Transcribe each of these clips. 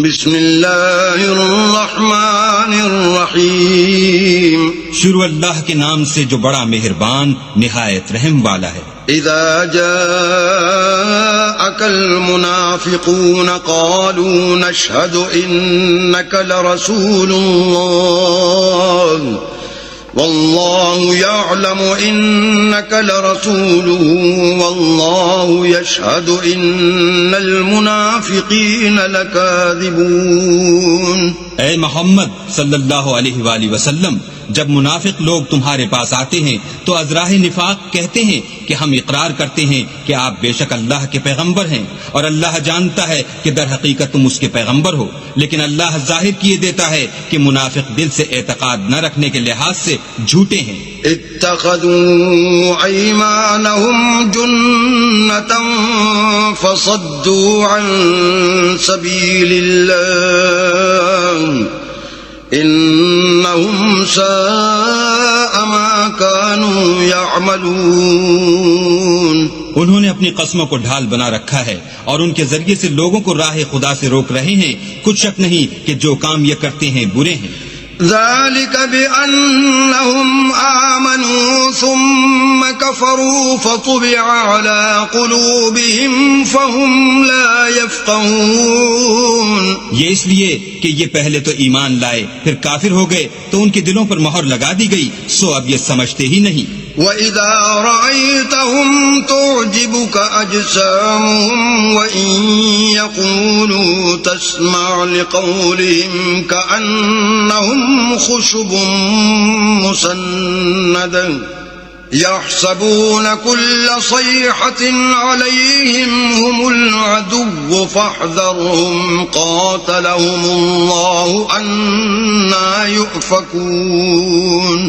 بسم اللہ الرحمن الرحیم. شروع اللہ کے نام سے جو بڑا مہربان نہایت رحم والا ہے. اذا جاءك المنافقون قالوا نشهد انك لرسول الله والله يعلم انك لرسوله والله يشهد ان المنافقين لكاذبون. اے محمد صلی اللہ علیہ وآلہ وسلم، جب منافق لوگ تمہارے پاس آتے ہیں تو از راہ نفاق کہتے ہیں کہ ہم اقرار کرتے ہیں کہ آپ بے شک اللہ کے پیغمبر ہیں، اور اللہ جانتا ہے کہ در حقیقت تم اس کے پیغمبر ہو، لیکن اللہ ظاہر کیے دیتا ہے کہ منافق دل سے اعتقاد نہ رکھنے کے لحاظ سے جھوٹے ہیں. اتخذوا ایمانهم جنة فصدوا عن سبیل اللہ انہم ساء ما كانوا يعملون. انہوں نے اپنی قسموں کو ڈھال بنا رکھا ہے اور ان کے ذریعے سے لوگوں کو راہ خدا سے روک رہے ہیں. کچھ شک نہیں کہ جو کام یہ کرتے ہیں برے ہیں. ذلك بأنهم آمنوا ثم كفروا فطبع على قلوبهم فهم لا يفقهون. یہ اس لیے کہ یہ پہلے تو ایمان لائے پھر کافر ہو گئے تو ان کے دلوں پر مہر لگا دی گئی، سو اب یہ سمجھتے ہی نہیں. وَإِذَا رَأَيْتَهُمْ تُعْجِبُكَ أَجْسَامُهُمْ وَإِن يَقُولُوا تَسْمَعْ لِقَوْلِهِمْ كَأَنَّهُمْ خُشُبٌ مُّسَنَّدَةٌ يَحْسَبُونَ كُلَّ صَيْحَةٍ عَلَيْهِمْ هُمُ الْعَدُوُّ فَاحْذَرْهُمْ قَاتَلَهُمُ اللَّهُ أَنَّىٰ يُؤْفَكُونَ.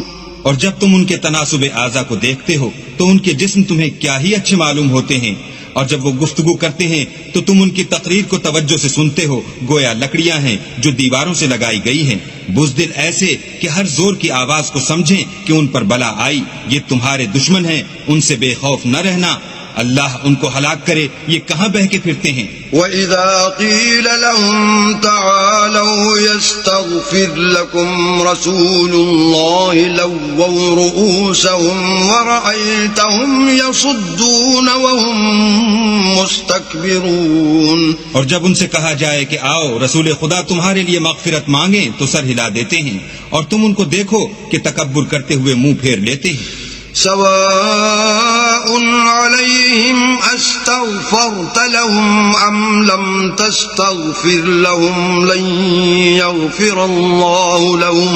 اور جب تم ان کے تناسب اعضا کو دیکھتے ہو تو ان کے جسم تمہیں کیا ہی اچھے معلوم ہوتے ہیں، اور جب وہ گفتگو کرتے ہیں تو تم ان کی تقریر کو توجہ سے سنتے ہو گویا لکڑیاں ہیں جو دیواروں سے لگائی گئی ہیں. بزدل ایسے کہ ہر زور کی آواز کو سمجھیں کہ ان پر بلا آئی. یہ تمہارے دشمن ہیں، ان سے بے خوف نہ رہنا. اللہ ان کو ہلاک کرے، یہ کہاں بہ کے پھرتے ہیں. وَإِذَا قِيلَ لَهُمْ تَعَالَوْا يَسْتَغْفِرْ لَكُمْ رَسُولُ اللَّهِ لَوَّوْا رُؤُوسَهُمْ وَرَأَيْتَهُمْ يَصُدُّونَ وَهُمْ مُسْتَكْبِرُونَ. اور جب ان سے کہا جائے کہ آؤ رسول خدا تمہارے لیے مغفرت مانگیں تو سر ہلا دیتے ہیں، اور تم ان کو دیکھو کہ تکبر کرتے ہوئے منہ پھیر لیتے ہیں. سواء عليهم استغفرت لهم ام لم تستغفر لهم لن يغفر الله لهم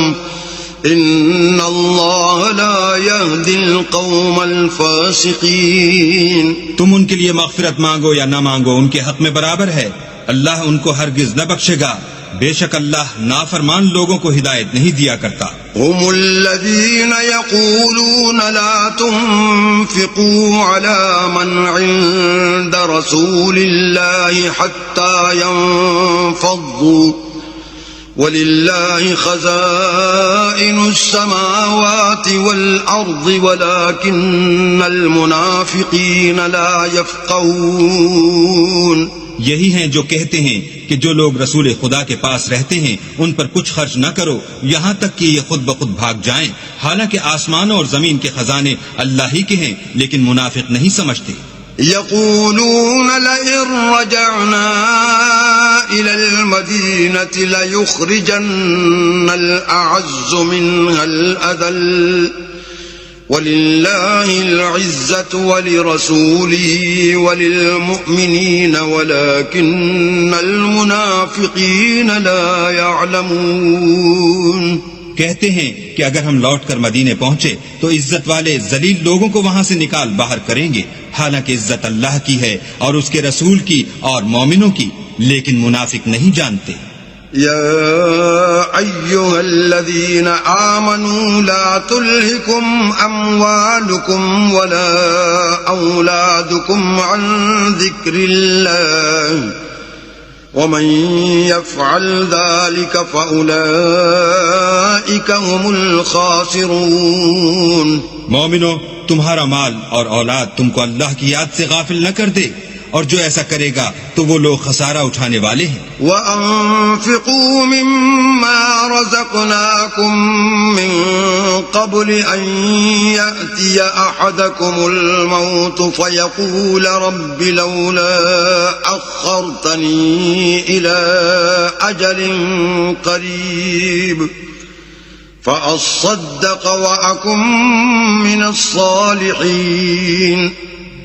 ان الله لا يهدي القوم الفاسقين. تم ان کے لیے مغفرت مانگو یا نہ مانگو ان کے حق میں برابر ہے، اللہ ان کو ہرگز نہ بخشے گا. بے شک اللہ نافرمان لوگوں کو ہدایت نہیں دیا کرتا. هم الذين يقولون لا تنفقوا على من عند رسول الله حتى ينفضوا ولله خزائن السماوات والأرض ولكن المنافقين لا يفقهون. یہی ہیں جو کہتے ہیں کہ جو لوگ رسول خدا کے پاس رہتے ہیں ان پر کچھ خرچ نہ کرو یہاں تک کہ یہ خود بخود بھاگ جائیں، حالانکہ آسمانوں اور زمین کے خزانے اللہ ہی کے ہیں، لیکن منافق نہیں سمجھتے. يقولون لئن رجعنا إلى المدينة ليخرجن الأعز منها الأذل وَلِلَّهِ الْعِزَّةُ وَلِرَسُولِهِ وَلِلْمُؤْمِنِينَ وَلَكِنَّ الْمُنَافِقِينَ لَا يَعْلَمُونَ. کہتے ہیں کہ اگر ہم لوٹ کر مدینے پہنچے تو عزت والے ذلیل لوگوں کو وہاں سے نکال باہر کریں گے، حالانکہ عزت اللہ کی ہے اور اس کے رسول کی اور مومنوں کی، لیکن منافق نہیں جانتے. يا أيها الذين آمنوا لا تلهكم أموالكم ولا أولادكم عن ذكر الله ومن يفعل ذلك فأولئك هم الخاسرون. مومنو، تمہارا مال اور اولاد تم کو اللہ کی یاد سے غافل نہ کر دے، اور جو ایسا کرے گا تو وہ لوگ خسارہ اٹھانے والے ہیں. وَأَنفِقُوا مِمَّا رَزَقْنَاكُم مِّن قَبْلِ أَن يَأْتِيَ أَحَدَكُمُ الْمَوْتُ فَيَقُولَ رَبِّ لَوْلَا أَخَّرْتَنِي إِلَىٰ أَجَلٍ قَرِيبٍ فَأَصَّدَّقَ وَأَكُن مِّنَ الصَّالِحِينَ.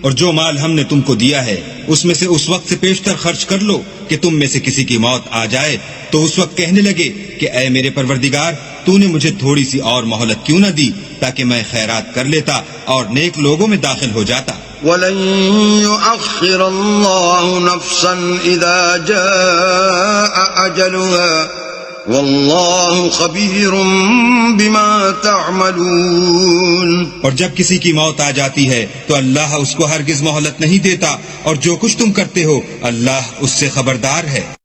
اور جو مال ہم نے تم کو دیا ہے اس میں سے اس وقت سے پیشتر خرچ کر لو کہ تم میں سے کسی کی موت آ جائے تو اس وقت کہنے لگے کہ اے میرے پروردگار تو نے مجھے تھوڑی سی اور مہلت کیوں نہ دی تاکہ میں خیرات کر لیتا اور نیک لوگوں میں داخل ہو جاتا. وَلَن يُؤَخِّرَ اللَّهُ نَفْسًا إِذَا جَاءَ أَجَلُهَا وَاللَّهُ خَبِيرٌ بِمَا تَعْمَلُونَ. اور جب کسی کی موت آ جاتی ہے تو اللہ اس کو ہرگز مہلت نہیں دیتا اور جو کچھ تم کرتے ہو اللہ اس سے خبردار ہے.